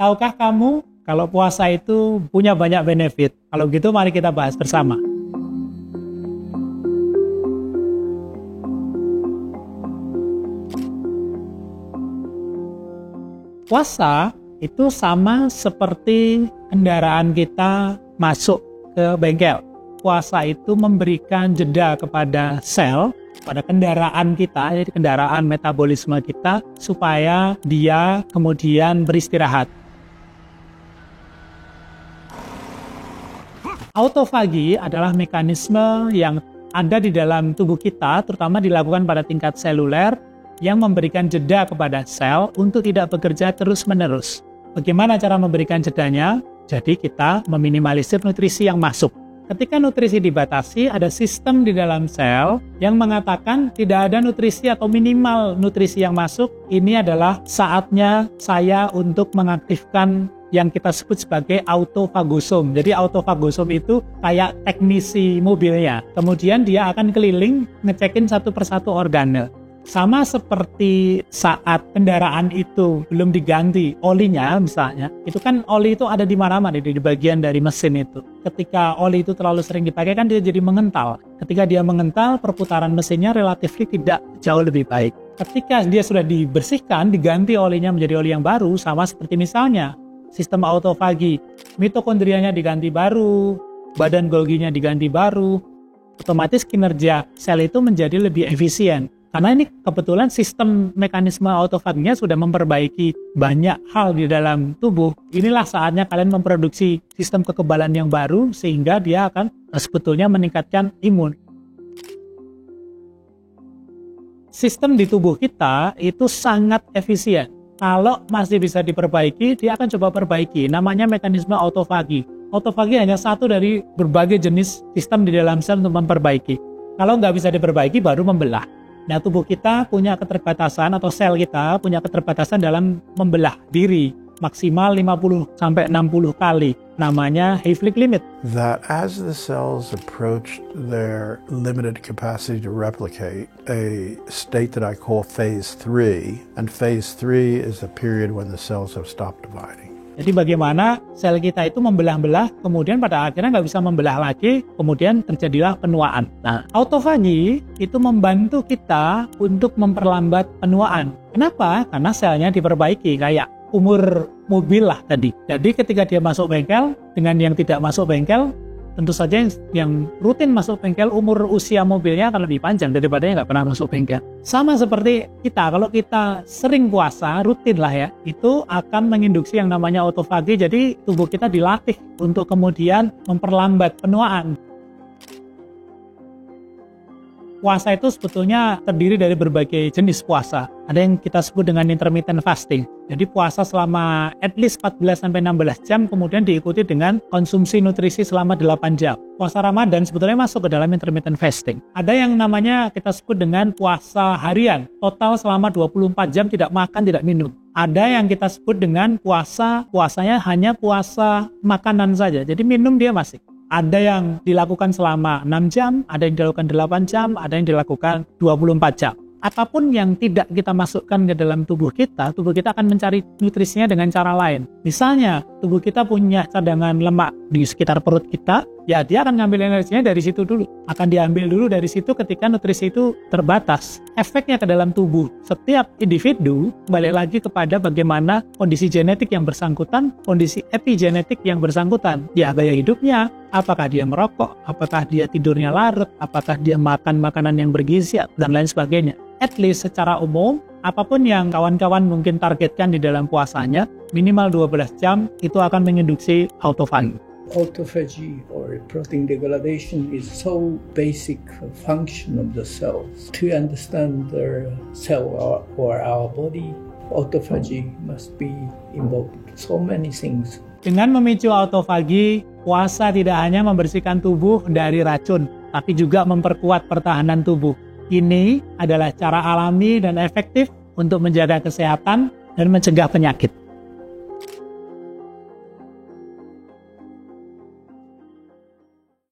Tahukah kamu kalau puasa itu punya banyak benefit? Kalau gitu mari kita bahas bersama. Puasa itu sama seperti kendaraan kita masuk ke bengkel. Puasa itu memberikan jeda kepada sel, pada kendaraan kita, jadi kendaraan metabolisme kita, supaya dia kemudian beristirahat. Autofagi adalah mekanisme yang ada di dalam tubuh kita, terutama dilakukan pada tingkat seluler, yang memberikan jeda kepada sel untuk tidak bekerja terus-menerus. Bagaimana cara memberikan jedanya? Jadi kita meminimalisir nutrisi yang masuk. Ketika nutrisi dibatasi, ada sistem di dalam sel yang mengatakan tidak ada nutrisi atau minimal nutrisi yang masuk. Ini adalah saatnya saya untuk mengaktifkan yang kita sebut sebagai autofagosom. Jadi autofagosom itu kayak teknisi mobilnya. Kemudian dia akan keliling ngecekin satu persatu organel. Sama seperti saat kendaraan itu belum diganti olinya misalnya, itu kan oli itu ada di mana-mana di bagian dari mesin itu. Ketika oli itu terlalu sering dipakai kan dia jadi mengental. Ketika dia mengental, perputaran mesinnya relatif tidak jauh lebih baik. Ketika dia sudah dibersihkan, diganti olinya menjadi oli yang baru, sama seperti misalnya sistem autofagi, mitokondrianya diganti baru, badan Golginya diganti baru, otomatis kinerja sel itu menjadi lebih efisien. Karena ini kebetulan sistem mekanisme autofaginya sudah memperbaiki banyak hal di dalam tubuh. Inilah saatnya kalian memproduksi sistem kekebalan yang baru sehingga dia akan sebetulnya meningkatkan imun. Sistem di tubuh kita itu sangat efisien. Kalau masih bisa diperbaiki, dia akan coba perbaiki. Namanya mekanisme autofagi. Autofagi hanya satu dari berbagai jenis sistem di dalam sel untuk memperbaiki. Kalau nggak bisa diperbaiki, baru membelah. Nah, tubuh kita punya keterbatasan atau sel kita punya keterbatasan dalam membelah diri maksimal 50-60 kali. Namanya Hayflick limit. That as the cells approach their limited capacity to replicate, a state that I call phase 3, and phase 3 is the period when the cells have stopped dividing. Jadi bagaimana sel kita itu membelah-belah, kemudian pada akhirnya nggak bisa membelah lagi, kemudian terjadilah penuaan. Nah, autofagi itu membantu kita untuk memperlambat penuaan. Kenapa? Karena selnya diperbaiki, kayak umur mobil lah tadi. Jadi ketika dia masuk bengkel, dengan yang tidak masuk bengkel, tentu saja yang rutin masuk bengkel, umur usia mobilnya akan lebih panjang daripada yang nggak pernah masuk bengkel. Sama seperti kita, kalau kita sering puasa, rutin lah ya, itu akan menginduksi yang namanya autofagi, jadi tubuh kita dilatih untuk kemudian memperlambat penuaan. Puasa itu sebetulnya terdiri dari berbagai jenis puasa. Ada yang kita sebut dengan intermittent fasting. Jadi puasa selama at least 14-16 jam, kemudian diikuti dengan konsumsi nutrisi selama 8 jam. Puasa Ramadan sebetulnya masuk ke dalam intermittent fasting. Ada yang namanya kita sebut dengan puasa harian. Total selama 24 jam tidak makan, tidak minum. Ada yang kita sebut dengan puasanya hanya puasa makanan saja. Jadi minum dia masih. Ada yang dilakukan selama 6 jam, ada yang dilakukan 8 jam, ada yang dilakukan 24 jam. Apapun yang tidak kita masukkan ke dalam tubuh kita akan mencari nutrisinya dengan cara lain. Misalnya, tubuh kita punya cadangan lemak di sekitar perut kita, ya dia akan ngambil energinya dari situ dulu. Akan diambil dulu dari situ ketika nutrisi itu terbatas. Efeknya ke dalam tubuh setiap individu balik lagi kepada bagaimana kondisi genetik yang bersangkutan, kondisi epigenetik yang bersangkutan. Ya, gaya hidupnya, apakah dia merokok, apakah dia tidurnya larut, apakah dia makan makanan yang bergizi, dan lain sebagainya. At least secara umum, apapun yang kawan-kawan mungkin targetkan di dalam puasanya, minimal 12 jam, itu akan menginduksi autofagi. Autophagy or protein degradation is so basic function of the cells. To understand the cell or our body, autophagy must be involved. So many things. Dengan memicu autofagi, puasa tidak hanya membersihkan tubuh dari racun, tapi juga memperkuat pertahanan tubuh. Ini adalah cara alami dan efektif untuk menjaga kesehatan dan mencegah penyakit.